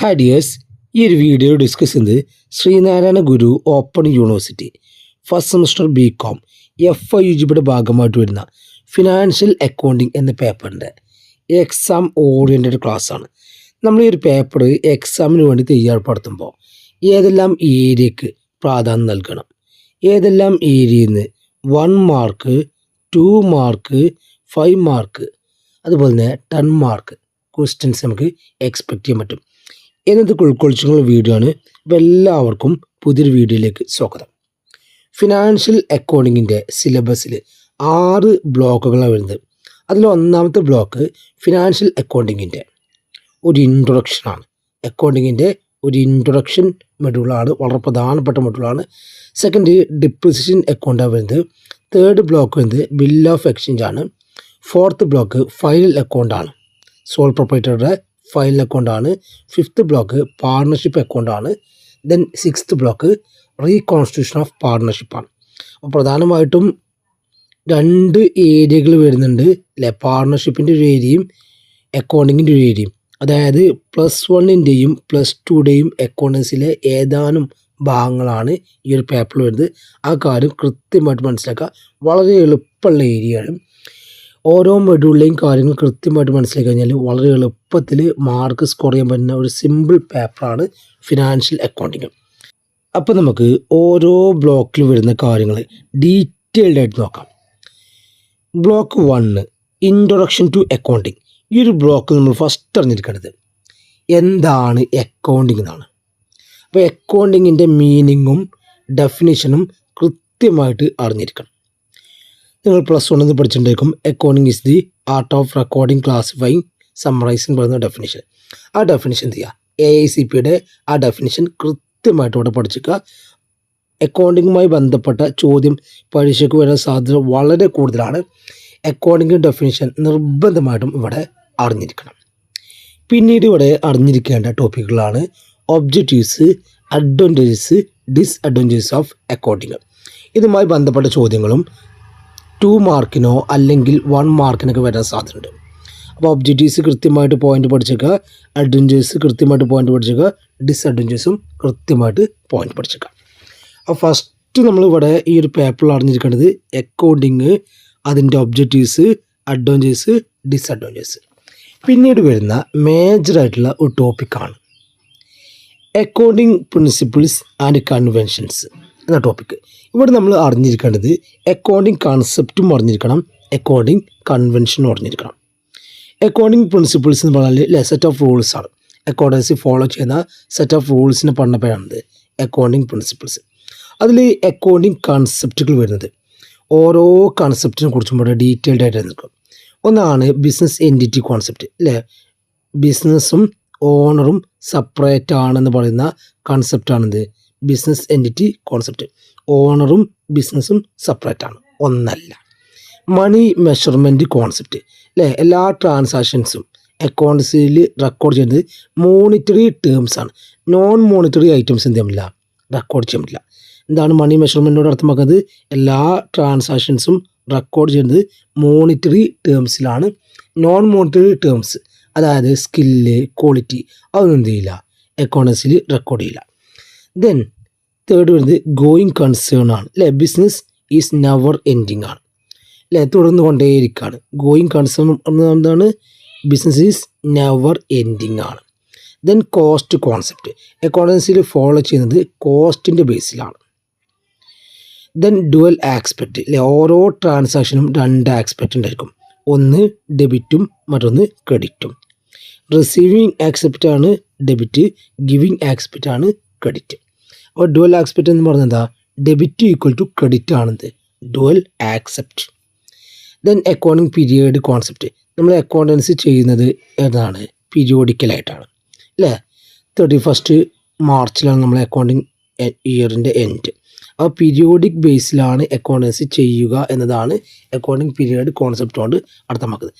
Hi dears, ഈ ഒരു video discuss ചെയ്യുന്നത് Sree Narayana Guru open university first semester BCom FIUGയുടെ ഭാഗമായിട്ട് വരുന്ന ഫിനാൻഷ്യൽ അക്കൗണ്ടിങ് എന്ന പേപ്പറിൻ്റെ എക്സാം ഓറിയൻറ്റഡ് ക്ലാസ്സാണ്. നമ്മൾ ഈ ഒരു പേപ്പർ എക്സാമിന് വേണ്ടി തയ്യാറപ്പെടുത്തുമ്പോൾ ഏതെല്ലാം ഏരിയക്ക് പ്രാധാന്യം നൽകണം, ഏതെല്ലാം ഏരിയയിൽ നിന്ന് 1 മാർക്ക്, 2 മാർക്ക്, 5 മാർക്ക്, അതുപോലെ തന്നെ 10 മാർക്ക് ക്വസ്റ്റ്യൻസ് നമുക്ക് എക്സ്പെക്റ്റ് ചെയ്യാൻ പറ്റും എന്നതൊക്കെ ഉൾക്കൊള്ളിച്ചുള്ള വീഡിയോ ആണ്. അപ്പോൾ എല്ലാവർക്കും പുതിയൊരു വീഡിയോയിലേക്ക് സ്വാഗതം. ഫിനാൻഷ്യൽ അക്കൗണ്ടിങ്ങിൻ്റെ സിലബസിൽ 6 ബ്ലോക്കുകളാണ് വരുന്നത്. അതിൽ ഒന്നാമത്തെ ബ്ലോക്ക് ഫിനാൻഷ്യൽ അക്കൗണ്ടിങ്ങിൻ്റെ ഒരു ഇൻട്രൊഡക്ഷനാണ്. അക്കൗണ്ടിങ്ങിൻ്റെ ഒരു ഇൻട്രൊഡക്ഷൻ മൊഡ്യൂളാണ്, വളരെ പ്രധാനപ്പെട്ട മൊഡ്യൂളാണ്. സെക്കൻഡ് ഡിപ്രിസിയേഷൻ അക്കൗണ്ടാണ് വരുന്നത്. തേർഡ് ബ്ലോക്ക് വരുന്നത് ബിൽ ഓഫ് എക്സ്ചേഞ്ച് ആണ്. ഫോർത്ത് ബ്ലോക്ക് ഫൈനൽ അക്കൗണ്ടാണ്, സോൾ പ്രൊപ്പറേറ്ററുടെ ഫൈനൽ അക്കൗണ്ടാണ്. ഫിഫ്ത്ത് ബ്ലോക്ക് പാർട്ണർഷിപ്പ് അക്കൗണ്ടാണ്. Then sixth block reconstitution of പാർട്ണർഷിപ്പാണ്. അപ്പോൾ പ്രധാനമായിട്ടും 2 ഏരിയകൾ വരുന്നുണ്ട് അല്ലേ, പാർട്ണർഷിപ്പിൻ്റെ ഒരു ഏരിയയും അക്കൗണ്ടിങ്ങിൻ്റെ ഒരു ഏരിയയും. അതായത് +1ൻ്റെയും +2ൻ്റെയും അക്കൗണ്ടൻസിലെ ഏതാനും ഭാഗങ്ങളാണ് ഈ ഒരു പേപ്പറിൽ വരുന്നത്. ആ കാര്യം കൃത്യമായിട്ട് മനസ്സിലാക്കുക. വളരെ എളുപ്പമുള്ള ഏരിയയാണ്. ഓരോ മൊഡ്യൂളിലെയും കാര്യങ്ങൾ കൃത്യമായിട്ട് മനസ്സിലാക്കി കഴിഞ്ഞാൽ വളരെ എളുപ്പത്തിൽ മാർക്ക് സ്കോർ ചെയ്യാൻ പറ്റുന്ന ഒരു സിമ്പിൾ പേപ്പറാണ് ഫിനാൻഷ്യൽ അക്കൗണ്ടിങ്. അപ്പോൾ നമുക്ക് ഓരോ ബ്ലോക്കിൽ വരുന്ന കാര്യങ്ങൾ ഡീറ്റെയിൽഡ് ആയിട്ട് നോക്കാം. Block 1 introduction to accounting. ഈ ഒരു ബ്ലോക്ക് നമ്മൾ ഫസ്റ്റ് അറിഞ്ഞിരിക്കേണ്ടത് എന്താണ് അക്കൗണ്ടിങ് എന്നാണ്. അപ്പോൾ അക്കൗണ്ടിങ്ങിൻ്റെ മീനിങ്ങും ഡെഫിനിഷനും കൃത്യമായിട്ട് അറിഞ്ഞിരിക്കണം. നിങ്ങൾ +1 പഠിച്ചിട്ടുണ്ടായിരിക്കും. Accounting is the art of recording, classifying, summarising പറയുന്ന ഡെഫിനിഷൻ. ആ ഡെഫിനിഷൻ എന്ത് ചെയ്യുക, AICPയുടെ ആ ഡെഫിനിഷൻ കൃത്യമായിട്ട് ഇവിടെ പഠിച്ചിക്കുക. അക്കൗണ്ടിങ്ങുമായി ബന്ധപ്പെട്ട ചോദ്യം പരീക്ഷയ്ക്ക് വരാൻ സാധ്യത വളരെ കൂടുതലാണ്. അക്കൗണ്ടിങ് ഡെഫിനിഷൻ നിർബന്ധമായിട്ടും ഇവിടെ അറിഞ്ഞിരിക്കണം. പിന്നീട് ഇവിടെ അറിഞ്ഞിരിക്കേണ്ട ടോപ്പിക്കുകളാണ് objectives, advantages, disadvantages of accounting. ഇതുമായി ബന്ധപ്പെട്ട ചോദ്യങ്ങളും 2 മാർക്കിനോ അല്ലെങ്കിൽ 1 മാർക്കിനൊക്കെ വരാൻ സാധ്യതയുണ്ട്. അപ്പോൾ ഒബ്ജക്റ്റീവ്സ് കൃത്യമായിട്ട് പോയിന്റ് പഠിച്ചേക്കുക, അഡ്വാൻറ്റേജസ് കൃത്യമായിട്ട് പോയിന്റ് പഠിച്ചേക്കുക, ഡിസ്അഡ്വാൻറ്റേജസും കൃത്യമായിട്ട് പോയിന്റ് പഠിച്ചേക്കുക. അപ്പോൾ ഫസ്റ്റ് നമ്മളിവിടെ ഈ ഒരു പേപ്പറിൽ അറിഞ്ഞിരിക്കേണ്ടത് അക്കൗണ്ടിങ്, അതിൻ്റെ ഒബ്ജക്റ്റീവ്സ്, അഡ്വാൻറ്റേജസ്, ഡിസ്അഡ്വാൻറ്റേജസ്. പിന്നീട് വരുന്ന മേജറായിട്ടുള്ള ഒരു ടോപ്പിക്കാണ് അക്കൗണ്ടിങ് പ്രിൻസിപ്പിൾസ് ആൻഡ് കൺവെൻഷൻസ് എന്ന ടോപ്പിക്ക്. ഇവിടെ നമ്മൾ അറിഞ്ഞിരിക്കേണ്ടത് അക്കൗണ്ടിങ് കൺസെപ്റ്റും അറിഞ്ഞിരിക്കണം, അക്കൗണ്ടിങ് കൺവെൻഷനും അറിഞ്ഞിരിക്കണം. അക്കൗണ്ടിങ് പ്രിൻസിപ്പിൾസ് എന്ന് പറഞ്ഞാൽ സെറ്റ് ഓഫ് റൂൾസ് ആണ്. അക്കൗണ്ടൻസി ഫോളോ ചെയ്യുന്ന സെറ്റ് ഓഫ് റൂൾസിനെ പറഞ്ഞപ്പോഴാണ് അക്കൗണ്ടിങ് പ്രിൻസിപ്പിൾസ്. അതിൽ അക്കൗണ്ടിങ് കൺസെപ്റ്റുകൾ വരുന്നത് ഓരോ കൺസെപ്റ്റിനെ കുറിച്ചും ഇവിടെ ഡീറ്റെയിൽഡ് ആയിട്ട് നിൽക്കും. ഒന്നാണ് ബിസിനസ് എൻറ്റിറ്റി കോൺസെപ്റ്റ് അല്ലേ, ബിസിനസ്സും ഓണറും സെപ്പറേറ്റ് ആണെന്ന് പറയുന്ന കൺസെപ്റ്റാണിത് ബിസിനസ് എൻറ്റിറ്റി കോൺസെപ്റ്റ്. ഓണറും ബിസിനസ്സും സെപ്പറേറ്റ് ആണ്, ഒന്നല്ല. മണി മെഷർമെൻറ്റ് കോൺസെപ്റ്റ് അല്ലേ, എല്ലാ ട്രാൻസാക്ഷൻസും അക്കൗണ്ട്സിൽ റെക്കോർഡ് ചെയ്യുന്നത് മോണിറ്ററി ടേംസ് ആണ്. നോൺ മോണിറ്ററി ഐറ്റംസ് എന്ത് ചെയ്യാൻ പറ്റില്ല, റെക്കോർഡ് ചെയ്യാൻ പറ്റില്ല. എന്താണ് മണി മെഷർമെൻറ്റിനോട് അർത്ഥമാക്കുന്നത്, എല്ലാ ട്രാൻസാക്ഷൻസും റെക്കോർഡ് ചെയ്യുന്നത് മോണിറ്ററി ടേംസിലാണ്. നോൺ മോണിറ്ററി ടേംസ് അതായത് സ്കില്ല്, ക്വാളിറ്റി, അതൊന്നും എന്ത് ചെയ്യില്ല, അക്കൗണ്ടൻസിൽ റെക്കോർഡ് ചെയ്യില്ല. ദെൻ തേർഡ് വരുന്നത് ഗോയിങ് കൺസേൺ ആണ് അല്ലേ, ബിസിനസ് ഈസ് നെവർ എൻഡിങ് ആണ് അല്ലേ, തുടർന്ന് കൊണ്ടേയിരിക്കുകയാണ്. ഗോയിങ് കൺസേൺ എന്താണ്, ബിസിനസ് ഈസ് നെവർ എൻഡിങ് ആണ്. ദെൻ കോസ്റ്റ് കോൺസെപ്റ്റ് അക്കൗണ്ടൻസിൽ ഫോളോ ചെയ്യുന്നത് കോസ്റ്റിൻ്റെ ബേസിലാണ്. ദെൻ ഡുവൽ ആസ്പെക്റ്റ് അല്ലേ, ഓരോ ട്രാൻസാക്ഷനും 2 ആസ്പെക്റ്റ് ഉണ്ടായിരിക്കും, ഒന്ന് ഡെബിറ്റും മറ്റൊന്ന് ക്രെഡിറ്റും. റിസീവിങ് ആസ്പെക്റ്റ് ആണ് ഡെബിറ്റ്, ഗിവിങ് ആസ്പെക്റ്റ് ആണ് ക്രെഡിറ്റ്. അപ്പോൾ ഡുവൽ ആസ്പെക്റ്റ് എന്ന് പറഞ്ഞാൽ എന്താ, ഡെബിറ്റ് ഈക്വൽ ടു ക്രെഡിറ്റ് ആണെന്ന് dual accept. Then accounting period concept, നമ്മൾ അക്കൗണ്ടൻസി ചെയ്യുന്നത് ഏതാണ്, പീരിയോഡിക്കലായിട്ടാണ് അല്ലേ. 31st മാർച്ചിലാണ് നമ്മൾ അക്കൗണ്ടിങ് ഇയറിൻ്റെ എൻഡ്. അപ്പോൾ പീരിയോഡിക് ബേസിലാണ് അക്കൗണ്ടൻസി ചെയ്യുക എന്നതാണ് അക്കൗണ്ടിങ് പീരിയഡ് കോൺസെപ്റ്റ് കൊണ്ട് അർത്ഥമാക്കുന്നത്.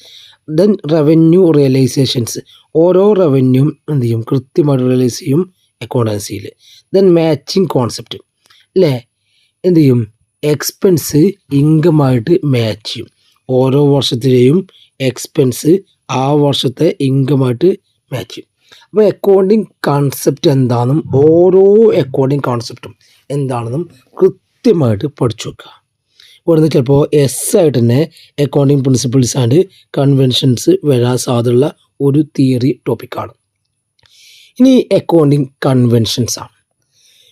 ദെൻ റവന്യൂ റിയലൈസേഷൻസ്, ഓരോ റവന്യൂവും എന്ത് ചെയ്യും, കൃത്യമായിട്ട് റിയലൈസ് ചെയ്യും അക്കൗണ്ടൻസിയിൽ. ദെൻ മാച്ചിങ് കോൺസെപ്റ്റ് അല്ലേ, എന്ത് ചെയ്യും, എക്സ്പെൻസ് ഇൻകമായിട്ട് മാച്ച് ചെയ്യും. ഓരോ വർഷത്തിലെയും എക്സ്പെൻസ് ആ വർഷത്തെ ഇൻകമായിട്ട് മാച്ച് ചെയ്യും. അപ്പോൾ അക്കൗണ്ടിങ് കോൺസെപ്റ്റ് എന്താണെന്നും ഓരോ അക്കൗണ്ടിങ് കോൺസെപ്റ്റും എന്താണെന്നും കൃത്യമായിട്ട് പഠിച്ചു വെക്കുക. ഇവിടുന്ന് ചിലപ്പോൾ ആയിട്ട് തന്നെ അക്കൗണ്ടിങ് പ്രിൻസിപ്പിൾസ് ആൻഡ് കൺവെൻഷൻസ് വരാൻ സാധ്യതയുള്ള ഒരു തിയറി ടോപ്പിക്കാണ്. ഇനി അക്കൗണ്ടിങ് കൺവെൻഷൻസ് ആണ്.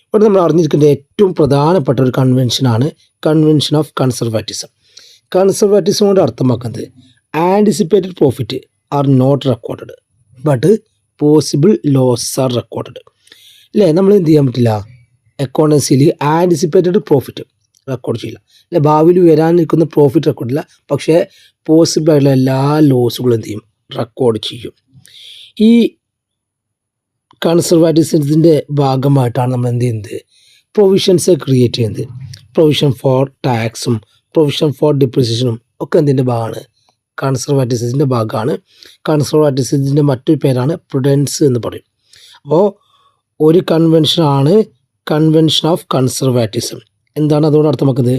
ഇവിടെ നമ്മൾ അറിഞ്ഞിരിക്കേണ്ട ഏറ്റവും പ്രധാനപ്പെട്ട ഒരു കൺവെൻഷനാണ് കൺവെൻഷൻ ഓഫ് കൺസർവാറ്റിസം. കൺസർവാറ്റിസം കൊണ്ട് അർത്ഥമാക്കുന്നത് anticipated profit are not recorded but possible loss are recorded. അല്ലേ, നമ്മൾ എന്ത് ചെയ്യാൻ പറ്റില്ല, അക്കൗണ്ടൻസിയിൽ ആൻറ്റിസിപ്പേറ്റഡ് പ്രോഫിറ്റ് റെക്കോർഡ് ചെയ്യില്ല. അല്ലെ, ഭാവിയിൽ വരാനിരിക്കുന്ന പ്രോഫിറ്റ് റെക്കോർഡില്ല, പക്ഷേ പോസിബിൾ ആയിട്ടുള്ള എല്ലാ ലോസുകളും എന്ത് ചെയ്യും, റെക്കോർഡ് ചെയ്യും. ഈ കൺസർവാറ്റിസത്തിൻ്റെ ഭാഗമായിട്ടാണ് നമ്മൾ എന്ത് ചെയ്യുന്നത്, പ്രൊവിഷൻസ് ക്രിയേറ്റ് ചെയ്യുന്നത്. പ്രൊവിഷൻ ഫോർ ടാക്സും പ്രൊവിഷൻ ഫോർ ഡിപ്രിസിയേഷനും ഒക്കെ എന്തിൻ്റെ ഭാഗമാണ്, കൺസർവാറ്റിസത്തിൻ്റെ ഭാഗമാണ്. കൺസർവാറ്റിസത്തിൻ്റെ മറ്റൊരു പേരാണ് പ്രുഡൻസ് എന്ന് പറയും. അപ്പോൾ ഒരു കൺവെൻഷനാണ് കൺവെൻഷൻ ഓഫ് കൺസർവാറ്റിസം. എന്താണ് അതുകൊണ്ട് അർത്ഥമാക്കുന്നത്,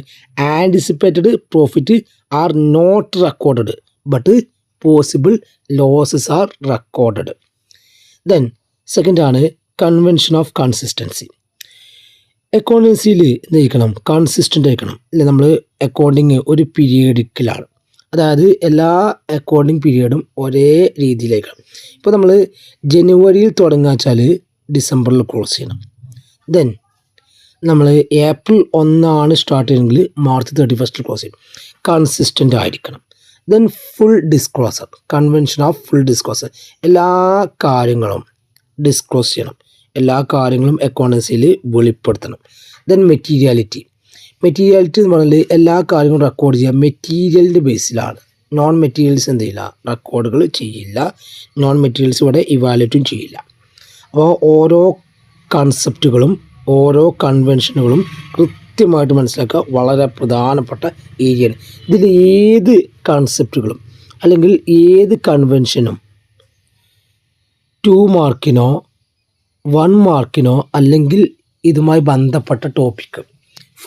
anticipated profit are not recorded but possible losses are recorded. Then സെക്കൻഡാണ് കൺവെൻഷൻ ഓഫ് കൺസിസ്റ്റൻസി. അക്കൗണ്ടൻസിയിൽ എന്തായിരിക്കണം, കൺസിസ്റ്റൻ്റ് ആയിരിക്കണം. അല്ലെ, നമ്മൾ അക്കൗണ്ടിങ് ഒരു പീരിയഡിക്കലാണ്, അതായത് എല്ലാ അക്കൗണ്ടിങ് പീരിയഡും ഒരേ രീതിയിലേക്കാണ്. ഇപ്പോൾ നമ്മൾ ജനുവരിയിൽ തുടങ്ങുക വെച്ചാൽ ഡിസംബറിൽ ക്ലോസ് ചെയ്യണം. ദെൻ നമ്മൾ ഏപ്രിൽ 1 സ്റ്റാർട്ട് ചെയ്യുമെങ്കിൽ മാർച്ച് 31 ക്ലോസ് ചെയ്യും. കൺസിസ്റ്റൻ്റ് ആയിരിക്കണം. Then full disclosure, convention of full disclosure, എല്ലാ കാര്യങ്ങളും ഡിസ്ക്ലോസ് ചെയ്യണം, എല്ലാ കാര്യങ്ങളും അക്കൗണ്ടൻസിയിൽ വെളിപ്പെടുത്തണം. Then materiality. മെറ്റീരിയാലിറ്റി എന്ന് പറഞ്ഞാൽ എല്ലാ കാര്യങ്ങളും റെക്കോർഡ് ചെയ്യുക മെറ്റീരിയലിൻ്റെ ബേസിലാണ്. നോൺ മെറ്റീരിയൽസ് എന്ത് ചെയ്യില്ല, റെക്കോർഡുകൾ ചെയ്യില്ല. നോൺ മെറ്റീരിയൽസ് ഇവിടെ ഇവാലുവേറ്റും ചെയ്യില്ല. അപ്പോൾ ഓരോ കൺസെപ്റ്റുകളും ഓരോ കൺവെൻഷനുകളും കൃത്യമായിട്ട് മനസ്സിലാക്കുക വളരെ പ്രധാനപ്പെട്ട ഏരിയയാണ്. ഇതിൽ ഏത് കൺസെപ്റ്റുകളും അല്ലെങ്കിൽ ഏത് കൺവെൻഷനും 2 മാർക്കിനോ 1 മാർക്കിനോ അല്ലെങ്കിൽ ഇതുമായി ബന്ധപ്പെട്ട ടോപ്പിക്ക്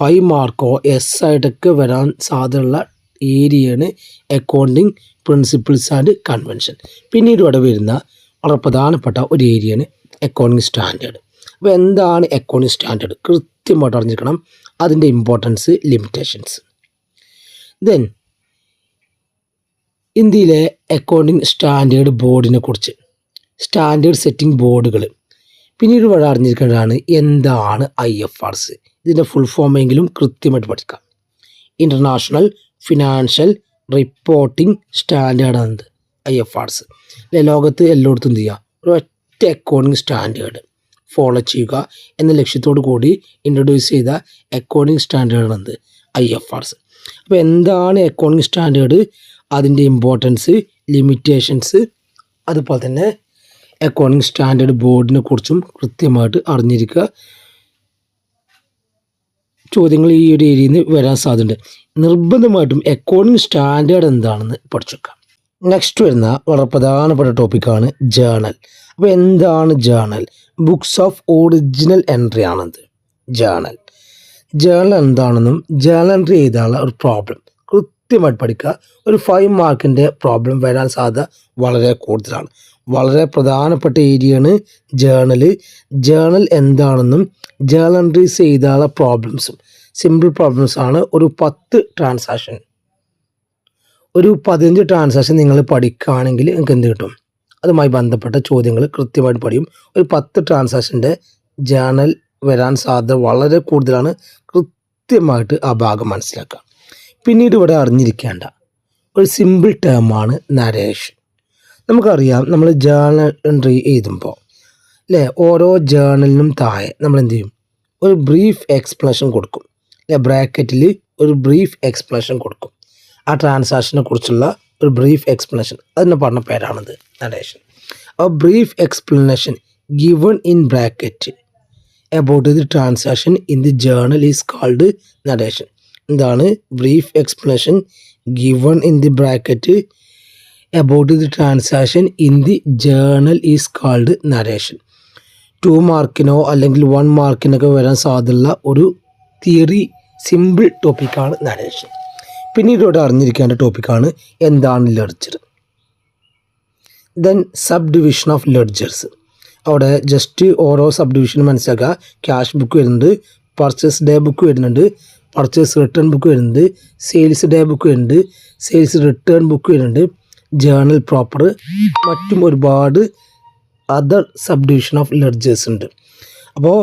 5 മാർക്കോ ആയിട്ടൊക്കെ വരാൻ സാധ്യതയുള്ള ഏരിയയാണ് അക്കൗണ്ടിങ് പ്രിൻസിപ്പിൾസ് ആൻഡ് കൺവെൻഷൻ. പിന്നീട് ഇവിടെ വരുന്ന വളരെ പ്രധാനപ്പെട്ട ഒരു ഏരിയയാണ് അക്കൗണ്ടിങ് സ്റ്റാൻഡേർഡ്. അപ്പോൾ എന്താണ് അക്കൗണ്ടിങ് സ്റ്റാൻഡേർഡ്, കൃത്യമായിട്ട് അറിഞ്ഞിരിക്കണം, അതിൻ്റെ ഇമ്പോർട്ടൻസ്, ലിമിറ്റേഷൻസ്. ദെൻ ഇന്ത്യയിലെ അക്കൗണ്ടിങ് സ്റ്റാൻഡേർഡ് ബോർഡിനെ കുറിച്ച്, സ്റ്റാൻഡേർഡ് സെറ്റിംഗ് ബോർഡുകൾ. പിന്നീട് ഇവിടെ അറിഞ്ഞിരിക്കേണ്ടതാണ് എന്താണ് IFRS. ഇതിൻ്റെ ഫുൾ ഫോമെങ്കിലും കൃത്യമായിട്ട് പഠിക്കാം. ഇൻ്റർനാഷണൽ ഫിനാൻഷ്യൽ റിപ്പോർട്ടിംഗ് സ്റ്റാൻഡേർഡാണ് IFRS. ലോകത്ത് എല്ലായിടത്തും എന്ത് ചെയ്യുക, ഒരൊറ്റ അക്കൗണ്ടിങ് സ്റ്റാൻഡേർഡ് ഫോളോ ചെയ്യുക എന്ന ലക്ഷ്യത്തോടു കൂടി ഇൻട്രൊഡ്യൂസ് ചെയ്ത അക്കൗണ്ടിങ് സ്റ്റാൻഡേർഡാണ് IFRS. അപ്പോൾ എന്താണ് അക്കൗണ്ടിങ് സ്റ്റാൻഡേർഡ്, അതിൻ്റെ ഇമ്പോർട്ടൻസ്, ലിമിറ്റേഷൻസ്, അതുപോലെ തന്നെ അക്കൗണ്ടിങ് സ്റ്റാൻഡേർഡ് ബോർഡിനെ കുറിച്ചും കൃത്യമായിട്ട് അറിഞ്ഞിരിക്കുക. ചോദ്യങ്ങൾ ഈ ഒരു ഏരിയയിൽ നിന്ന് വരാൻ സാധ്യതയുണ്ട്. നിർബന്ധമായിട്ടും അക്കൗണ്ടിങ് സ്റ്റാൻഡേർഡ് എന്താണെന്ന് പഠിച്ചു വെക്കാം. നെക്സ്റ്റ് വരുന്ന വളരെ പ്രധാനപ്പെട്ട ടോപ്പിക്കാണ് ജേണൽ. അപ്പോൾ എന്താണ് journal? Books of original entry ആണത് ജേണൽ. ജേണൽ എന്താണെന്നും ജേണൽ എൻട്രി ചെയ്താലുള്ള ഒരു പ്രോബ്ലം കൃത്യമായിട്ട് പഠിക്കുക. ഒരു 5 മാർക്കിൻ്റെ പ്രോബ്ലം വരാൻ സാധ്യത വളരെ കൂടുതലാണ്. വളരെ പ്രധാനപ്പെട്ട ഏരിയയാണ് ജേണൽ. ജേണൽ എന്താണെന്നും ജേണൽ എൻട്രീസ് ചെയ്താലുള്ള പ്രോബ്ലംസും സിമ്പിൾ പ്രോബ്ലംസ് ആണ്. ഒരു 10 ട്രാൻസാക്ഷൻ, ഒരു 15 ട്രാൻസാക്ഷൻ നിങ്ങൾ പഠിക്കുകയാണെങ്കിൽ നിങ്ങൾക്ക് എന്ത് കിട്ടും, അതുമായി ബന്ധപ്പെട്ട ചോദ്യങ്ങൾ കൃത്യമായിട്ട് പഠിക്കും. ഒരു 10 ട്രാൻസാക്ഷൻ്റെ ജേണൽ വരാൻ സാധ്യത വളരെ കൂടുതലാണ്. കൃത്യമായിട്ട് ആ ഭാഗം മനസ്സിലാക്കുക. പിന്നീട് ഇവിടെ അറിഞ്ഞിരിക്കേണ്ട ഒരു സിമ്പിൾ ടേമാണ് നരേഷൻ. നമുക്കറിയാം, നമ്മൾ ജേണൽ എൻട്രി എഴുതുമ്പോൾ അല്ലേ, ഓരോ ജേണലിനും താഴെ നമ്മൾ എന്ത് ചെയ്യും, ഒരു ബ്രീഫ് എക്സ്പ്ലനേഷൻ കൊടുക്കും. അല്ലെ, ബ്രാക്കറ്റിൽ ഒരു ബ്രീഫ് എക്സ്പ്ലനേഷൻ കൊടുക്കും. ആ ട്രാൻസാക്ഷനെ കുറിച്ചുള്ള ഒരു ബ്രീഫ് എക്സ്പ്ലനേഷൻ, അതിന് പറഞ്ഞ പേരാണത് നരേഷൻ. ആ brief explanation given in bracket about the transaction in the journal is called narration. എന്താണ് brief explanation given in the bracket about the transaction in the journal is called narration. 2 മാർക്കിനോ അല്ലെങ്കിൽ 1 മാർക്കിനൊക്കെ വരാൻ സാധ്യതയുള്ള ഒരു തിയറി സിമ്പിൾ ടോപ്പിക്കാണ് narration. പിന്നീട് ഇവിടെ അറിഞ്ഞിരിക്കേണ്ട ടോപ്പിക്കാണ് എന്താണ് ledger. Then sub division of ledgers. അവിടെ ജസ്റ്റ് ഓരോ സബ് ഡിവിഷനും മനസ്സിലാക്കുക. ക്യാഷ് ബുക്ക് വരുന്നുണ്ട്, പർച്ചേസ് ഡേ ബുക്ക് വരുന്നുണ്ട്, പർച്ചേസ് റിട്ടേൺ ബുക്ക് വരുന്നുണ്ട്, സെയിൽസ് ഡേ ബുക്ക് വരുന്നുണ്ട്, സെയിൽസ് റിട്ടേൺ ബുക്ക് വരുന്നുണ്ട്, ജേർണൽ പ്രോപ്പർ, മറ്റും ഒരുപാട് other sub division of ledgers ഉണ്ട്. അപ്പോൾ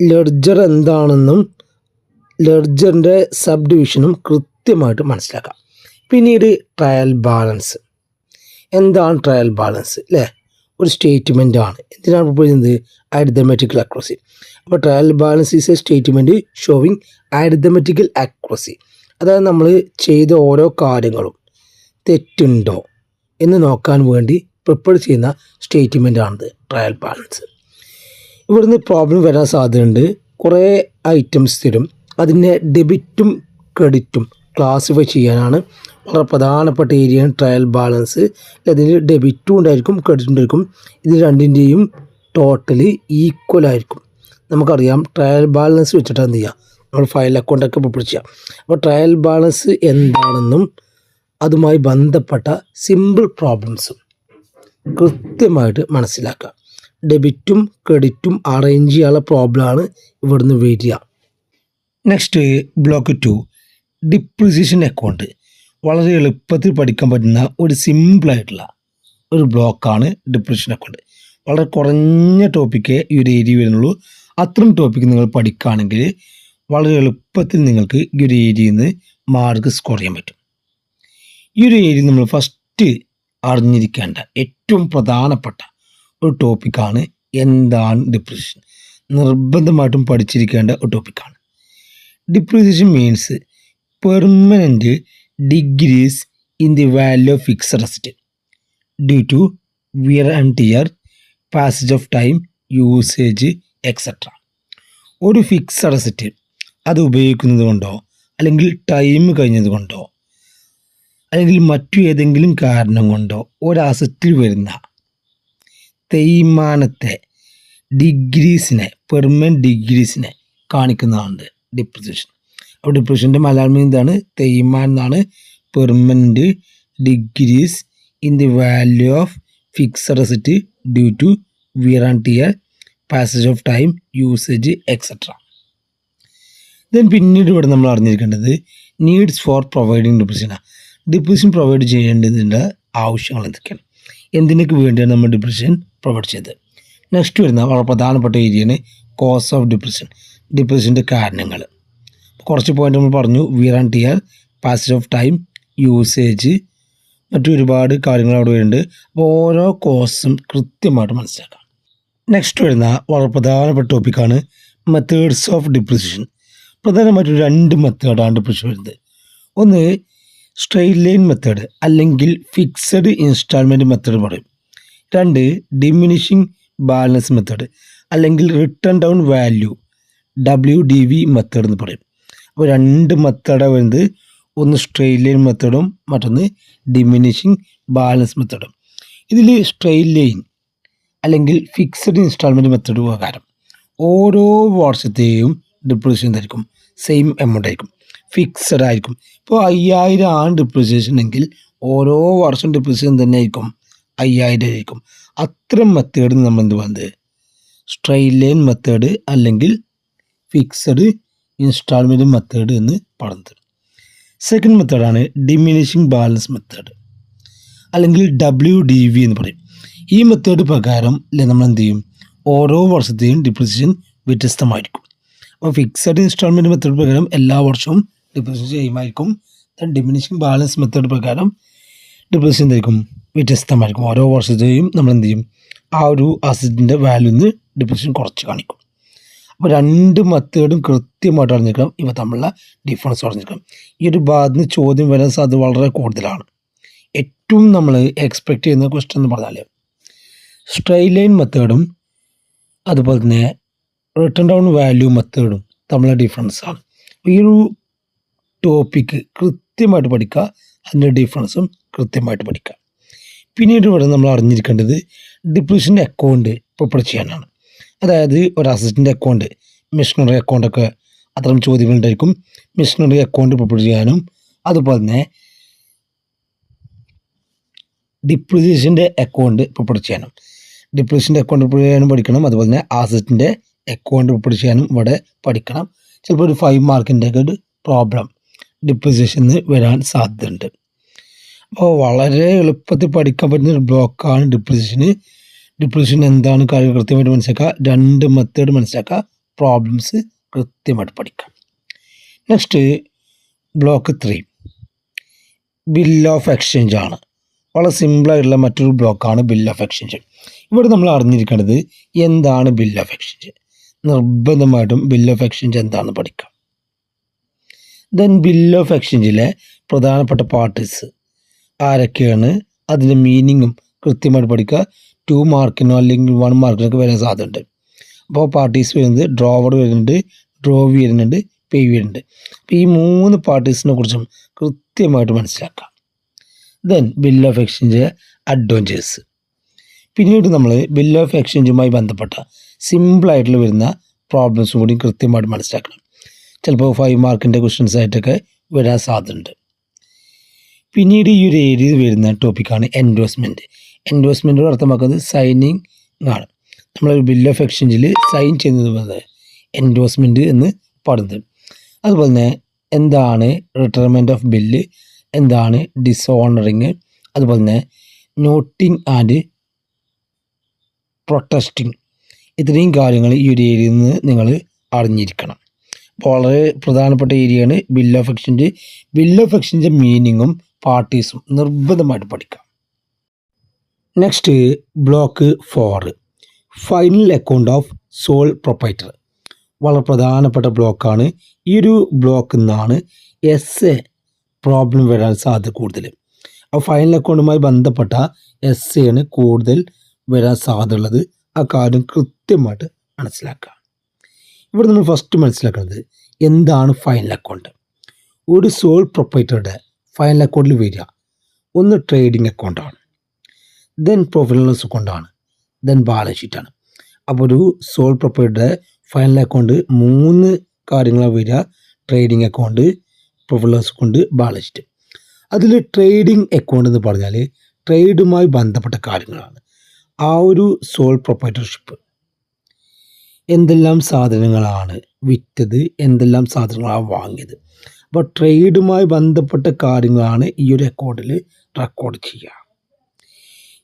ലെഡ്ജർ എന്താണെന്നും ലെഡ്ജറിൻ്റെ സബ് ഡിവിഷനും കൃത്യമായിട്ട് മനസ്സിലാക്കാം. പിന്നീട് ട്രയൽ ബാലൻസ്. എന്താണ് ട്രയൽ ബാലൻസ് അല്ലേ? ഒരു സ്റ്റേറ്റ്മെൻ്റ് ആണ്. എന്തിനാണ് പറയുന്നത്? Arithmetical accuracy. അപ്പോൾ trial balance is a statement showing arithmetical accuracy. അതായത് നമ്മൾ ചെയ്ത ഓരോ കാര്യങ്ങളും തെറ്റുണ്ടോ എന്ന് നോക്കാൻ വേണ്ടി പ്രിപ്പയർ ചെയ്യുന്ന സ്റ്റേറ്റ്മെൻറ്റാണിത് ട്രയൽ ബാലൻസ്. ഇവിടുന്ന് പ്രോബ്ലം വരാൻ സാധ്യതയുണ്ട്. കുറേ ഐറ്റംസ് തരും, അതിനെ ഡെബിറ്റും ക്രെഡിറ്റും ക്ലാസിഫൈ ചെയ്യാനാണ് വളരെ പ്രധാനപ്പെട്ട ഏരിയയാണ് ട്രയൽ ബാലൻസ്. അതിന് ഡെബിറ്റും ഉണ്ടായിരിക്കും, ക്രെഡിറ്റും ഉണ്ടായിരിക്കും. ഇത് രണ്ടിൻ്റെയും ടോട്ടലി ഈക്വൽ ആയിരിക്കും. നമുക്കറിയാം ട്രയൽ ബാലൻസ് വെച്ചിട്ട് എന്ത് ചെയ്യുക, നമ്മൾ ഫയൽ അക്കൗണ്ടൊക്കെ പ്രിപ്പയർ ചെയ്യാം. അപ്പോൾ ട്രയൽ ബാലൻസ് എന്താണെന്നും അതുമായി ബന്ധപ്പെട്ട സിമ്പിൾ പ്രോബ്ലംസും കൃത്യമായിട്ട് മനസ്സിലാക്കുക. ഡെബിറ്റും ക്രെഡിറ്റും അറേഞ്ച് ചെയ്യാനുള്ള പ്രോബ്ലമാണ് ഇവിടുന്ന് വരിക. Next block 2 depreciation account. വളരെ എളുപ്പത്തിൽ പഠിക്കാൻ പറ്റുന്ന ഒരു സിമ്പിളായിട്ടുള്ള ഒരു ബ്ലോക്കാണ് ഡിപ്രിസിയേഷൻ അക്കൗണ്ട്. വളരെ കുറഞ്ഞ ടോപ്പിക്കേ ഈ ഒരു ഏരിയ വരുന്നുള്ളൂ. അത്തരം ടോപ്പിക്ക് നിങ്ങൾ പഠിക്കുകയാണെങ്കിൽ വളരെ എളുപ്പത്തിൽ നിങ്ങൾക്ക് ഈ ഒരു ഏരിയയിൽ നിന്ന് മാർക്ക് സ്കോർ ചെയ്യാൻ പറ്റും. ഈ ഒരു ഏരിയ നമ്മൾ ഫസ്റ്റ് അറിഞ്ഞിരിക്കേണ്ട ഏറ്റവും പ്രധാനപ്പെട്ട ഒരു ടോപ്പിക്കാണ് എന്താണ് ഡിപ്രിസിയേഷൻ. നിർബന്ധമായിട്ടും പഠിച്ചിരിക്കേണ്ട ഒരു ടോപ്പിക്കാണ്. Depreciation means permanent decrease in the value of fixed asset due to wear and tear, passage of time, usage etcetera. ഒരു ഫിക്സഡ് അസറ്റ് അത് ഉപയോഗിക്കുന്നത് കൊണ്ടോ അല്ലെങ്കിൽ ടൈം കഴിഞ്ഞത് കൊണ്ടോ അല്ലെങ്കിൽ മറ്റു ഏതെങ്കിലും കാരണം കൊണ്ടോ ഒരു അസറ്റിൽ വരുന്ന തേയ്മാനത്തെ ഡിഗ്രീസിനെ, പെർമനൻറ്റ് ഡിഗ്രീസിനെ കാണിക്കുന്നതാണ് ഡിപ്രിസിയേഷൻ. അപ്പോൾ ഡിപ്രിസിയേഷൻ്റെ മലയാളം എന്താണ്? തേയ്മാനം എന്നാണ്. Permanent decrease in the value of fixed asset due to wear and tear, passage of time, usage etcetera. Then പിന്നീട് ഇവിടെ നമ്മൾ അറിഞ്ഞിരിക്കേണ്ടത് needs for providing depreciation. Depreciation provide ചെയ്യേണ്ടതിൻ്റെ ആവശ്യങ്ങൾ എന്തൊക്കെയാണ്, എന്തിനൊക്കെ വേണ്ടിയാണ് നമ്മൾ ഡിപ്രിസിയേഷൻ പ്രൊവൈഡ് ചെയ്തത്. നെക്സ്റ്റ് വരുന്ന വളരെ പ്രധാനപ്പെട്ട ഏരിയയാണ് കോസ് ഓഫ് ഡിപ്രിസിയേഷൻ. ഡിപ്രിസിയേഷൻ്റെ കാരണങ്ങൾ കുറച്ച് പോയിന്റ് നമ്മൾ പറഞ്ഞു. Wear and tear, passage of time, usage, മറ്റു ഒരുപാട് കാര്യങ്ങൾ അവിടെ വരുന്നുണ്ട്. അപ്പോൾ ഓരോ കോസും കൃത്യമായിട്ട് മനസ്സിലാക്കാം. നെക്സ്റ്റ് വരുന്ന വളരെ പ്രധാനപ്പെട്ട ടോപ്പിക്കാണ് മെത്തേഡ്സ് ഓഫ് ഡിപ്രിസിയേഷൻ. പ്രധാനമായിട്ടും 2 മെത്തേഡാണ് ഡിപ്രിസിയേഷൻ വരുന്നത്. ഒന്ന് സ്ട്രെയിറ്റ് ലൈൻ മെത്തേഡ് അല്ലെങ്കിൽ ഫിക്സഡ് ഇൻസ്റ്റാൾമെൻറ്റ് മെത്തേഡ് പറയും. 2 ഡിമിനിഷിങ് ബാലൻസ് മെത്തേഡ് അല്ലെങ്കിൽ return down value WDV method എന്ന് പറയും. അപ്പോൾ 2 മെത്തേഡാണ് വരുന്നത്. ഒന്ന് സ്ട്രെയിറ്റ് ലൈൻ മെത്തേഡും മറ്റൊന്ന് ഡിമിനിഷിങ് ബാലൻസ് മെത്തേഡും. ഇതിൽ സ്ട്രെയിറ്റ് ലൈൻ അല്ലെങ്കിൽ ഫിക്സഡ് ഇൻസ്റ്റാൾമെൻറ്റ് മെത്തേഡ് പ്രകാരം ഓരോ വർഷത്തെയും ഡിപ്രിസിയേഷൻ എന്തായിരിക്കും? സെയിം എമൗണ്ട് ആയിരിക്കും, ഫിക്സഡ് ആയിരിക്കും. ഇപ്പോൾ 5000 ആണ് ഡിപ്രിസിയേഷൻ എങ്കിൽ ഓരോ വർഷം ഡിപ്രിസിയേഷൻ തന്നെ ആയിരിക്കും 5000 ആയിരിക്കും. അത്തരം മെത്തേഡ് നമ്മൾ എന്ത് പറയുന്നത്? സ്ട്രെയിറ്റ് ലൈൻ മെത്തേഡ് അല്ലെങ്കിൽ ഫിക്സഡ് ഇൻസ്റ്റാൾമെൻറ്റ് മെത്തേഡ് എന്ന് പറയുന്നത്. സെക്കൻഡ് മെത്തേഡാണ് ഡിമിനിഷിങ് ബാലൻസ് മെത്തേഡ് അല്ലെങ്കിൽ WDV എന്ന് പറയും. ഈ മെത്തേഡ് പ്രകാരം നമ്മൾ എന്ത് ചെയ്യും? ഓരോ വർഷത്തെയും ഡിപ്രിസിയേഷൻ വ്യത്യസ്തമായിരിക്കും. അപ്പോൾ ഫിക്സഡ് ഇൻസ്റ്റാൾമെൻറ്റ് മെത്തേഡ് പ്രകാരം എല്ലാ വർഷവും ഡിപ്രിസിയേഷൻ ചെയ്യുമായിരിക്കും. ഡിമിനിഷിങ് ബാലൻസ് മെത്തേഡ് പ്രകാരം ഡിപ്രിസിയേഷൻ എന്തായിരിക്കും? വ്യത്യസ്തമായിരിക്കും. ഓരോ വർഷത്തെയും നമ്മൾ എന്ത് ചെയ്യും? ആ ഒരു അസറ്റിൻ്റെ വാല്യൂന്ന് ഡിപ്രിസിയേഷൻ കുറച്ച് കാണിക്കും. അപ്പോൾ 2 മെത്തേഡും കൃത്യമായിട്ട് അറിഞ്ഞിരിക്കണം. ഇവ തമ്മിലുള്ള ഡിഫറൻസ് അറിഞ്ഞിരിക്കണം. ഈ ഒരു ഭാഗത്ത് നിന്ന് ചോദ്യം വരാൻ സാധ്യത വളരെ കൂടുതലാണ്. ഏറ്റവും നമ്മൾ എക്സ്പെക്റ്റ് ചെയ്യുന്ന ക്വസ്റ്റ്യൻ എന്ന് പറഞ്ഞാൽ സ്ട്രെയിറ്റ് ലൈൻ മെത്തേഡും അതുപോലെ തന്നെ റിട്ടേൺ ഡൗൺ വാല്യൂ മെത്തേഡും തമ്മിലുള്ള ഡിഫറൻസാണ്. ഈ ഒരു ടോപ്പിക്ക് കൃത്യമായിട്ട് പഠിക്കുക, അതിൻ്റെ ഡിഫറൻസും കൃത്യമായിട്ട് പഠിക്കുക. പിന്നീട് ഇവിടെ നമ്മൾ അറിഞ്ഞിരിക്കേണ്ടത് ഡിപ്രിസിയേഷൻ അക്കൗണ്ട് പ്രിപ്പയർ ചെയ്യാനാണ്. അതായത് ഒരു അസറ്റിൻ്റെ അക്കൗണ്ട്, മെഷീനറി അക്കൗണ്ടൊക്കെ അത്തരം ചോദ്യങ്ങളുണ്ടായിരിക്കും. മെഷീനറി അക്കൗണ്ട് പ്രിപ്പയർ ചെയ്യാനും അതുപോലെ തന്നെ ഡിപ്രിസിയേഷൻ്റെ അക്കൗണ്ട് പ്രിപ്പയർ ചെയ്യാനും. ഡിപ്രീസിൻ്റെ അക്കൗണ്ട് പ്രിപ്പയർ ചെയ്യാനും പഠിക്കണം, അതുപോലെ തന്നെ ആസറ്റിൻ്റെ അക്കൗണ്ട് പ്രിപ്പയർ ചെയ്യാനും ഇവിടെ പഠിക്കണം. ചിലപ്പോൾ ഒരു 5 മാർക്കിൻ്റെ ഒക്കെ ഒരു പ്രോബ്ലം ഡിപ്രിസിയേഷന് വരാൻ സാധ്യതയുണ്ട്. അപ്പോൾ വളരെ എളുപ്പത്തിൽ പഠിക്കാൻ പറ്റുന്ന ഒരു ബ്ലോക്കാണ് ഡിപ്രിസിയേഷൻ എന്താണ് കാര്യം കൃത്യമായിട്ട് മനസ്സിലാക്കുക, 2 മെത്തേഡ് മനസ്സിലാക്കുക, പ്രോബ്ലംസ് കൃത്യമായിട്ട് പഠിക്കാം. Next block 3 bill of exchange ആണ്. വളരെ സിമ്പിളായിട്ടുള്ള മറ്റൊരു ബ്ലോക്കാണ് ബിൽ ഓഫ് എക്സ്ചേഞ്ച്. ഇവിടെ നമ്മൾ അറിഞ്ഞിരിക്കേണ്ടത് എന്താണ് ബിൽ ഓഫ് എക്സ്ചേഞ്ച്. നിർബന്ധമായിട്ടും ബിൽ ഓഫ് എക്സ്ചേഞ്ച് എന്താണെന്ന് പഠിക്കാം. ദെൻ ബിൽ ഓഫ് എക്സ്ചേഞ്ചിലെ പ്രധാനപ്പെട്ട പാർട്ടീസ് ആരൊക്കെയാണ്, അതിൻ്റെ മീനിങ്ങും കൃത്യമായിട്ട് പഠിക്കുക. 2 മാർക്കിനോ അല്ലെങ്കിൽ 1 മാർക്കിനൊക്കെ വരാൻ സാധ്യതയുണ്ട്. അപ്പോൾ പാർട്ടീസ് വരുന്നത് ഡ്രോവർ വരുന്നുണ്ട്, ഡ്രോവി വരുന്നുണ്ട്, പേ വരുന്നുണ്ട്. അപ്പോൾ ഈ 3 പാർട്ടീസിനെ കുറിച്ചും കൃത്യമായിട്ട് മനസ്സിലാക്കാം. Then bill of exchange advantages. പിന്നീട് നമ്മൾ ബിൽ ഓഫ് എക്സ്ചേഞ്ചുമായി ബന്ധപ്പെട്ട സിമ്പിളായിട്ടുള്ള വരുന്ന പ്രോബ്ലംസും കൂടി കൃത്യമായിട്ട് മനസ്സിലാക്കണം. ചിലപ്പോൾ 5 മാർക്കിൻ്റെ ക്വസ്റ്റ്യൻസ് ആയിട്ടൊക്കെ വരാൻ സാധ്യതയുണ്ട്. പിന്നീട് ഈ ഒരു ഏരിയയിൽ വരുന്ന ടോപ്പിക്കാണ് എൻഡോഴ്സ്മെൻറ്റ്. എൻഡോഴ്സ്മെൻറ്റോട് അർത്ഥമാക്കുന്നത് സൈനിങ് ആണ്. നമ്മളൊരു ബിൽ ഓഫ് എക്സ്ചേഞ്ചിൽ സൈൻ ചെയ്യുന്നത് എൻഡോഴ്സ്മെൻറ്റ് എന്ന് പറയുന്നത്. അതുപോലെ തന്നെ എന്താണ് റിട്ടയർമെൻറ്റ് ഓഫ് ബില്ല്, എന്താണ് ഡിസോണറിങ്, അതുപോലെ തന്നെ നോട്ടിങ് ആൻഡ് പ്രൊട്ടസ്റ്റിങ്, ഇത്രയും കാര്യങ്ങൾ ഈ ഒരു ഏരിയയിൽ നിന്ന് നിങ്ങൾ അറിഞ്ഞിരിക്കണം. വളരെ പ്രധാനപ്പെട്ട ഏരിയയാണ് bill of exchange. Bill of exchange മീനിങ്ങും പാർട്ടീസും നിർബന്ധമായിട്ട് പഠിക്കാം. Next block 4 final account of sole proprietor. വളരെ പ്രധാനപ്പെട്ട ബ്ലോക്കാണ്. ഈ ഒരു ബ്ലോക്കിൽ നിന്നാണ് എസ് പ്രോബ്ലം വരാൻ സാധ്യത കൂടുതൽ. അപ്പോൾ ഫൈനൽ അക്കൗണ്ടുമായി ബന്ധപ്പെട്ട ആണ് കൂടുതൽ വരാൻ സാധ്യതയുള്ളത്. ആ കാര്യം കൃത്യമായിട്ട് മനസ്സിലാക്കുക. ഇവിടെ നമ്മൾ ഫസ്റ്റ് മനസ്സിലാക്കുന്നത് എന്താണ് ഫൈനൽ അക്കൗണ്ട്. ഒരു സോൾ പ്രൊപ്പറൈറ്ററുടെ ഫൈനൽ അക്കൗണ്ടിൽ വരിക ഒന്ന് ട്രേഡിംഗ് അക്കൗണ്ടാണ്, ദെൻ പ്രോഫിറ്റ് ആൻഡ് ലോസ് അക്കൗണ്ടാണ്, ദെൻ ബാലൻസ് ഷീറ്റാണ്. അപ്പോൾ ഒരു സോൾ പ്രൊപ്പറൈറ്ററുടെ ഫൈനൽ അക്കൗണ്ട് 3 കാര്യങ്ങളാണ് വരിക: trading account, profit and loss account, balance sheet. അതിൽ ട്രേഡിംഗ് അക്കൗണ്ട് എന്ന് പറഞ്ഞാൽ ട്രേഡുമായി ബന്ധപ്പെട്ട കാര്യങ്ങളാണ്. ആ ഒരു സോൾ പ്രൊപ്പറൈറ്റർഷിപ്പ് എന്തെല്ലാം സാധനങ്ങളാണ് വിറ്റത്, എന്തെല്ലാം സാധനങ്ങളാണ് വാങ്ങിയത്. അപ്പോൾ ട്രേഡുമായി ബന്ധപ്പെട്ട കാര്യങ്ങളാണ് ഈ ഒരു അക്കൗണ്ടിൽ റെക്കോർഡ് ചെയ്യുക.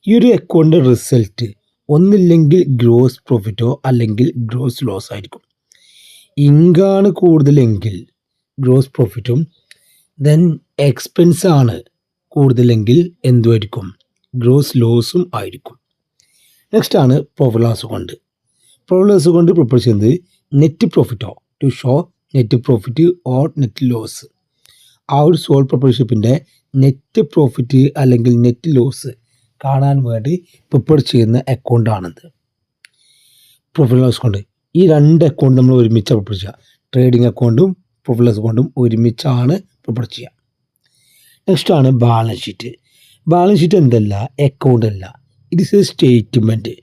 ഈ ഒരു അക്കൗണ്ട് റിസൾട്ട് ഒന്നില്ലെങ്കിൽ ഗ്രോസ് പ്രോഫിറ്റോ അല്ലെങ്കിൽ ഗ്രോസ് ലോസ് ആയിരിക്കും. ഇൻകാണ് കൂടുതലെങ്കിൽ ഗ്രോസ് പ്രോഫിറ്റും, ദെൻ എക്സ്പെൻസ് ആണ് കൂടുതലെങ്കിൽ എന്തുമായിരിക്കും, ഗ്രോസ് ലോസും ആയിരിക്കും. നെക്സ്റ്റ് ആണ് profit loss account. Profit loss account prepare ചെയ്യുന്നത് നെറ്റ് പ്രോഫിറ്റോ to show net profit or net loss. ആ ഒരു സോൾ പ്രൊപ്പറേഷൻഷിപ്പിൻ്റെ നെറ്റ് പ്രോഫിറ്റ് അല്ലെങ്കിൽ നെറ്റ് ലോസ് കാണാൻ വേണ്ടി പ്രിപ്പയർ ചെയ്യുന്ന അക്കൗണ്ടാണിത്, പ്രോഫിറ്റ് ലോസ് അക്കൗണ്ട്. ഈ 2 അക്കൗണ്ട് നമ്മൾ ഒരുമിച്ച് പ്രിപ്പയർ ചെയ്യുക. ട്രേഡിംഗ് അക്കൗണ്ടും പ്രോഫിറ്റ് ലോസ് അക്കൗണ്ടും ഒരുമിച്ചാണ് പ്രിപ്പയർ ചെയ്യുക. നെക്സ്റ്റ് ആണ് ബാലൻസ് ഷീറ്റ്. ബാലൻസ് ഷീറ്റ് എന്തല്ല, അക്കൗണ്ട് അല്ല, ഇറ്റ് ഈസ് എ സ്റ്റേറ്റ്മെൻറ്റ്.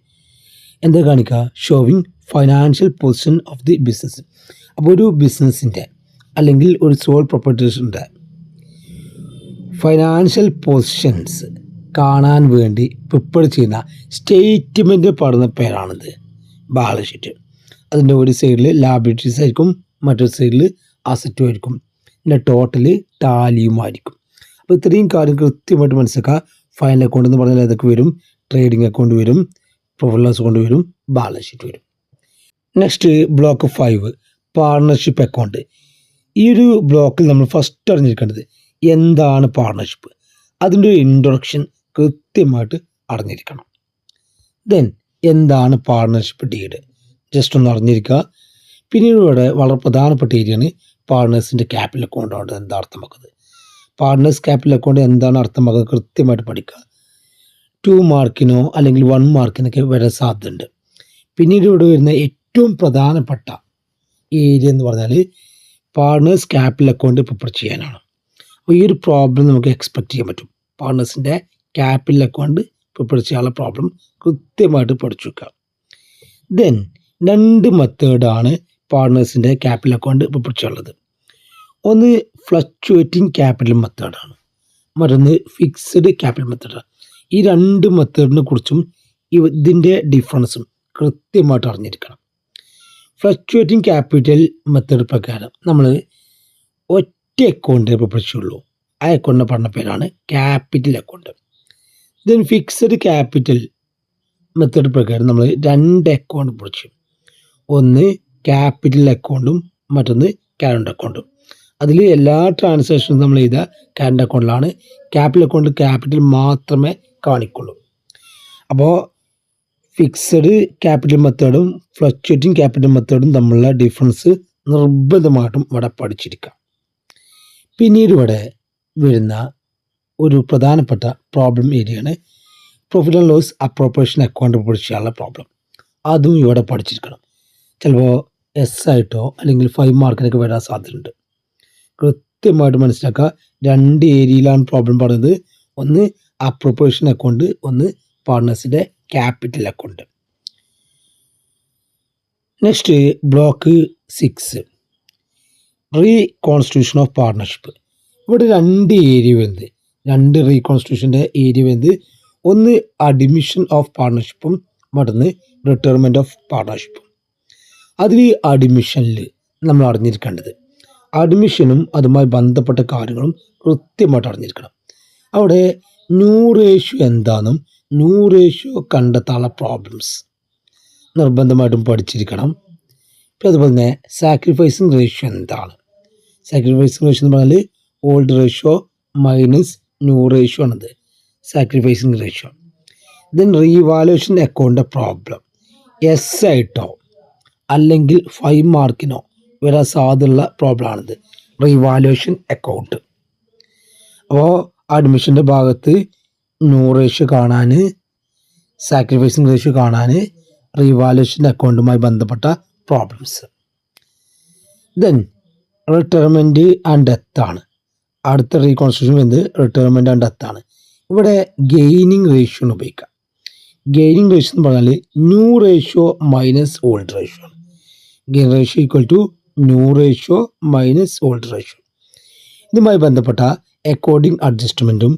എന്താ കാണിക്കുക, showing financial position of the business. അപ്പോൾ ഒരു ബിസിനസ്സിൻ്റെ അല്ലെങ്കിൽ ഒരു സോൾ പ്രൊപ്പറേറ്റർഷിപ്പിൻ്റെ ഫൈനാൻഷ്യൽ പൊസിഷൻസ് കാണാൻ വേണ്ടി പ്രിപ്പയർ ചെയ്യുന്ന സ്റ്റേറ്റ്മെൻറ്റ് പറയുന്ന പേരാണിത് ബാലൻസ് ഷീറ്റ്. അതിൻ്റെ ഒരു സൈഡിൽ ലാബിലിറ്റീസ് ആയിരിക്കും, മറ്റൊരു സൈഡിൽ അസറ്റും ആയിരിക്കും, പിന്നെ ടോട്ടൽ ടാലിയുമായിരിക്കും. അപ്പോൾ ഇത്രയും കാര്യം കൃത്യമായിട്ട് മനസ്സിലാക്കുക. ഫൈനൽ അക്കൗണ്ട് എന്ന് പറഞ്ഞാൽ ഏതൊക്കെ വരും, ട്രേഡിംഗ് അക്കൗണ്ട് വരും, പ്രോഫിറ്റ് ലോസ് അക്കൗണ്ട് വരും, ബാലൻസ് ഷീറ്റ് വരും. Next block 5 partnership account. ഈ ഒരു ബ്ലോക്കിൽ നമ്മൾ ഫസ്റ്റ് അറിഞ്ഞിരിക്കേണ്ടത് എന്താണ് പാർട്ണർഷിപ്പ്, അതിൻ്റെ ഒരു ഇൻട്രൊഡക്ഷൻ കൃത്യമായിട്ട് അറിഞ്ഞിരിക്കണം. ദെൻ എന്താണ് പാർട്ണർഷിപ്പ് ഡീഡ്, ജസ്റ്റ് ഒന്ന് അറിഞ്ഞിരിക്കുക. പിന്നീട് ഇവിടെ വളരെ പ്രധാനപ്പെട്ട ഏരിയയാണ് പാർട്ണേഴ്സിൻ്റെ ക്യാപിറ്റൽ അക്കൗണ്ട് എന്താ അർത്ഥമാക്കുന്നത്. പാർട്ണേഴ്സ് ക്യാപിറ്റൽ അക്കൗണ്ട് എന്താണ് അർത്ഥമാക്കുന്നത് കൃത്യമായിട്ട് പഠിക്കുക. 2 മാർക്കിനോ അല്ലെങ്കിൽ 1 മാർക്കിനൊക്കെ വരാൻ സാധ്യതയുണ്ട്. പിന്നീട് ഇവിടെ വരുന്ന ഏറ്റവും പ്രധാനപ്പെട്ട ഏരിയ എന്ന് പറഞ്ഞാൽ പാർട്ണേഴ്സ് ക്യാപിറ്റൽ അക്കൗണ്ട് പ്രിപ്പയർ ചെയ്യാനാണ്. അപ്പോൾ ഈ ഒരു പ്രോബ്ലം നമുക്ക് എക്സ്പെക്റ്റ് ചെയ്യാൻ പറ്റും. പാർട്ണേഴ്സിൻ്റെ ക്യാപിറ്റൽ അക്കൗണ്ട് പ്രിപ്പയർ ചെയ്യാനുള്ള പ്രോബ്ലം കൃത്യമായിട്ട് പഠിച്ചു വെക്കുക. ദെൻ 2 മെത്തേഡാണ് പാർട്ണേഴ്സിൻ്റെ ക്യാപിറ്റൽ അക്കൗണ്ട് പ്രിപ്പയർ ചെയ്യാനുള്ളത്. ഒന്ന് ഫ്ലക്ച്വേറ്റിംഗ് ക്യാപിറ്റൽ മെത്തേഡാണ്, മറ്റൊന്ന് ഫിക്സഡ് ക്യാപിറ്റൽ മെത്തേഡാണ്. ഈ 2 മെത്തേഡിനെ കുറിച്ചും ഇതിൻ്റെ ഡിഫറൻസും കൃത്യമായിട്ട് അറിഞ്ഞിരിക്കണം. ഫ്ലക്ച്വേറ്റിംഗ് ക്യാപിറ്റൽ മെത്തേഡ് പ്രകാരം നമ്മൾ ഒറ്റ അക്കൗണ്ട് ഇപ്പോൾ പഠിച്ചുള്ളൂ. ആ അക്കൗണ്ടിൻ്റെ പറഞ്ഞ പേരാണ് capital account. Then fixed capital method പ്രകാരം നമ്മൾ 2 അക്കൗണ്ട് പഠിച്ചു. ഒന്ന് ക്യാപിറ്റൽ അക്കൗണ്ടും മറ്റൊന്ന് കറണ്ട് അക്കൗണ്ടും. അതിൽ എല്ലാ ട്രാൻസാക്ഷനും നമ്മൾ ചെയ്ത കറണ്ട് അക്കൗണ്ടിലാണ്. ക്യാപിറ്റൽ അക്കൗണ്ട് ക്യാപിറ്റൽ മാത്രമേ കാണിക്കുള്ളൂ. അപ്പോൾ ഫിക്സഡ് ക്യാപിറ്റൽ മെത്തേഡും ഫ്ലക്ച്വേറ്റിംഗ് ക്യാപിറ്റൽ മെത്തേഡും തമ്മിലുള്ള ഡിഫറൻസ് നിർബന്ധമായിട്ടും ഇവിടെ പഠിച്ചിരിക്കാം. പിന്നീട് ഇവിടെ വരുന്ന ഒരു പ്രധാനപ്പെട്ട പ്രോബ്ലം ഏരിയയാണ് profit and loss appropriation account പഠിച്ചാലുള്ള പ്രോബ്ലം. അതും ഇവിടെ പഠിച്ചിരിക്കണം. ചിലപ്പോൾ എസ് ആയിട്ടോ അല്ലെങ്കിൽ 5 മാർക്കിനൊക്കെ വരാൻ സാധ്യതയുണ്ട്. കൃത്യമായിട്ട് മനസ്സിലാക്കുക. 2 ഏരിയയിലാണ് പ്രോബ്ലം പറയുന്നത്. ഒന്ന് അപ്രോപ്രിയേഷൻ അക്കൗണ്ട്, ഒന്ന് പാർട്ട്നേഴ്സിൻ്റെ capital account. Next block 6 reconstitution of partnership. ഇവിടെ 2 ഏരിയ വരുന്നത്, 2 റീകോൺസ്റ്റിറ്റ്യൂഷൻ്റെ ഏരിയ വരുന്നത്. ഒന്ന് അഡ്മിഷൻ ഓഫ് പാർട്ട്ണർഷിപ്പും മറ്റൊന്ന് റിട്ടയർമെൻറ്റ് ഓഫ് പാർട്ട്ണർഷിപ്പും. അതിൽ അഡ്മിഷനിൽ നമ്മൾ അറിഞ്ഞിരിക്കേണ്ടത് അഡ്മിഷനും അതുമായി ബന്ധപ്പെട്ട കാര്യങ്ങളും കൃത്യമായിട്ട് അറിഞ്ഞിരിക്കണം. അവിടെ ന്യൂ റേഷ്യോ എന്താണെന്നും ന്യൂ റേഷ്യോ കണ്ടെത്താനുള്ള പ്രോബ്ലംസ് നിർബന്ധമായിട്ടും പഠിച്ചിരിക്കണം. പിന്നെ അതുപോലെ തന്നെ സാക്രിഫൈസിങ് റേഷ്യോ എന്താണ്? സാക്രിഫൈസിങ് റേഷ്യോ എന്ന് പറഞ്ഞാൽ old ratio minus new ratio ആണത് sacrificing ratio. Then revaluation account problems ആയിട്ടോ അല്ലെങ്കിൽ 5 മാർക്കിനോ വരാൻ സാധ്യതയുള്ള പ്രോബ്ലമാണിത്, റീവാലുവേഷൻ അക്കൗണ്ട്. അപ്പോൾ അഡ്മിഷൻ്റെ ഭാഗത്ത് ന്യൂ റേഷ്യോ കാണാൻ, സാക്രിഫൈസിങ് റേഷ്യോ കാണാൻ, റീവാലുവേഷൻ അക്കൗണ്ടുമായി ബന്ധപ്പെട്ട problems. Then retirement and death ആണ് അടുത്ത റീകോൺസ്റ്റിറ്റ്യൂഷൻ വരുന്നത്. റിട്ടയർമെൻറ്റ് ആൻഡ് ഡെത്ത് ആണ്. ഇവിടെ ഗെയിനിങ് റേഷ്യോ ആണ് ഉപയോഗിക്കുക. ഗെയിനിങ് റേഷ്യോ എന്ന് പറഞ്ഞാൽ new ratio minus old ratio ആണ്. Gain ratio equal to new ratio minus old ratio. ഇതുമായി ബന്ധപ്പെട്ട അക്കോർഡിംഗ് അഡ്ജസ്റ്റ്മെൻറ്റും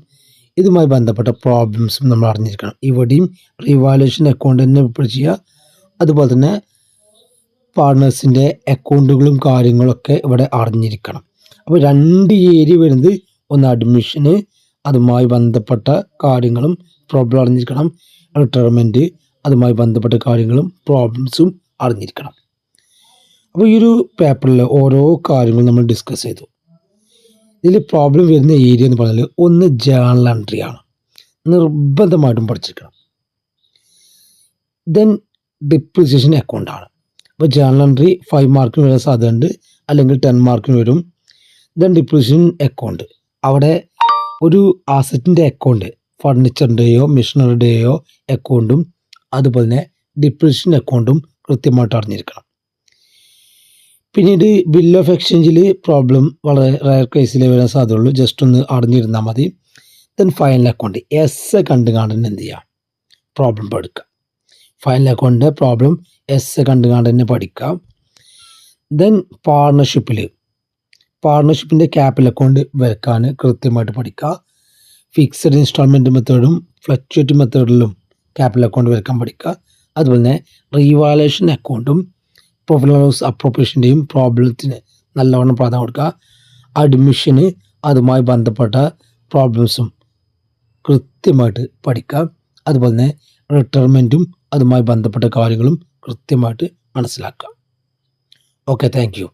ഇതുമായി ബന്ധപ്പെട്ട പ്രോബ്ലംസും നമ്മൾ അറിഞ്ഞിരിക്കണം. ഇവിടെയും റീവാലുവേഷൻ അക്കൗണ്ട് തന്നെ പ്രിപ്പയർ ചെയ്യുക. അതുപോലെ തന്നെ പാർട്ട്നേഴ്സിൻ്റെ അക്കൗണ്ടുകളും കാര്യങ്ങളൊക്കെ ഇവിടെ അറിഞ്ഞിരിക്കണം. അപ്പോൾ 2 ഏരിയ വരുന്നത്, ഒന്ന് അഡ്മിഷന് അതുമായി ബന്ധപ്പെട്ട കാര്യങ്ങളും പ്രോബ്ലം അറിഞ്ഞിരിക്കണം, റിട്ടയർമെൻറ്റ് അതുമായി ബന്ധപ്പെട്ട കാര്യങ്ങളും പ്രോബ്ലംസും അറിഞ്ഞിരിക്കണം. അപ്പോൾ ഈ ഒരു പേപ്പറിൽ ഓരോ കാര്യങ്ങളും നമ്മൾ ഡിസ്കസ് ചെയ്തു. ഇതിൽ പ്രോബ്ലം വരുന്ന ഏരിയ എന്ന് പറഞ്ഞാൽ ഒന്ന് ജേണൽ എൻട്രി ആണ്, നിർബന്ധമായിട്ടും പഠിച്ചിരിക്കണം. ദെൻ ഡിപ്രിസിയേഷൻ അക്കൗണ്ട് ആണ്. അപ്പോൾ ജേണൽ എൻട്രി 5 മാർക്കിന് വരാൻ സാധ്യതയുണ്ട്, അല്ലെങ്കിൽ 10 മാർക്കിന് വരും. ദെൻ ഡിപ്രിസിയേഷൻ അക്കൗണ്ട്, അവിടെ ഒരു ആസറ്റിൻ്റെ അക്കൗണ്ട്, ഫർണിച്ചറിൻ്റെയോ മെഷീനറിയുടെയോ അക്കൗണ്ടും അതുപോലെ തന്നെ ഡിപ്രിസിയേഷൻ അക്കൗണ്ടും കൃത്യമായിട്ട് അറിഞ്ഞിരിക്കണം. പിന്നീട് ബിൽ ഓഫ് എക്സ്ചേഞ്ചിൽ പ്രോബ്ലം വളരെ റയർ കേസിലേ വരാൻ സാധ്യതയുള്ളൂ, ജസ്റ്റ് ഒന്ന് അറിഞ്ഞിരുന്നാൽ മതി. ദെൻ ഫൈനൽ അക്കൗണ്ട് എസ് കണ്ടുകാണ്ട് തന്നെ എന്ത് ചെയ്യുക, പ്രോബ്ലം പഠിക്കുക. ഫൈനൽ അക്കൗണ്ടിൻ്റെ പ്രോബ്ലം എസ് കണ്ടുകാണ്ട് തന്നെ പഠിക്കാം. ദെൻ പാർട്ട്ണർഷിപ്പിൻ്റെ ക്യാപിറ്റൽ അക്കൗണ്ട് വരക്കാൻ കൃത്യമായിട്ട് പഠിക്കുക. ഫിക്സഡ് ഇൻസ്റ്റാൾമെൻറ്റ് മെത്തേഡും ഫ്ലക്ച്വേറ്റ് മെത്തേഡിലും ക്യാപിറ്റൽ അക്കൗണ്ട് വരക്കാൻ പഠിക്കുക. അതുപോലെ തന്നെ റീവാലുവേഷൻ അക്കൗണ്ടും പ്രോഫിറ്റ് ആൻഡ് ലോസ് അപ്രോപ്രിയേഷൻ്റെയും പ്രോബ്ലത്തിന് നല്ലവണ്ണം പ്രാധാന്യം കൊടുക്കുക. അഡ്മിഷന് അതുമായി ബന്ധപ്പെട്ട പ്രോബ്ലംസും കൃത്യമായിട്ട് പഠിക്കുക. അതുപോലെ തന്നെ റിട്ടയർമെൻറ്റും അതുമായി ബന്ധപ്പെട്ട കാര്യങ്ങളും കൃത്യമായിട്ട് മനസ്സിലാക്കുക. Okay, thank you.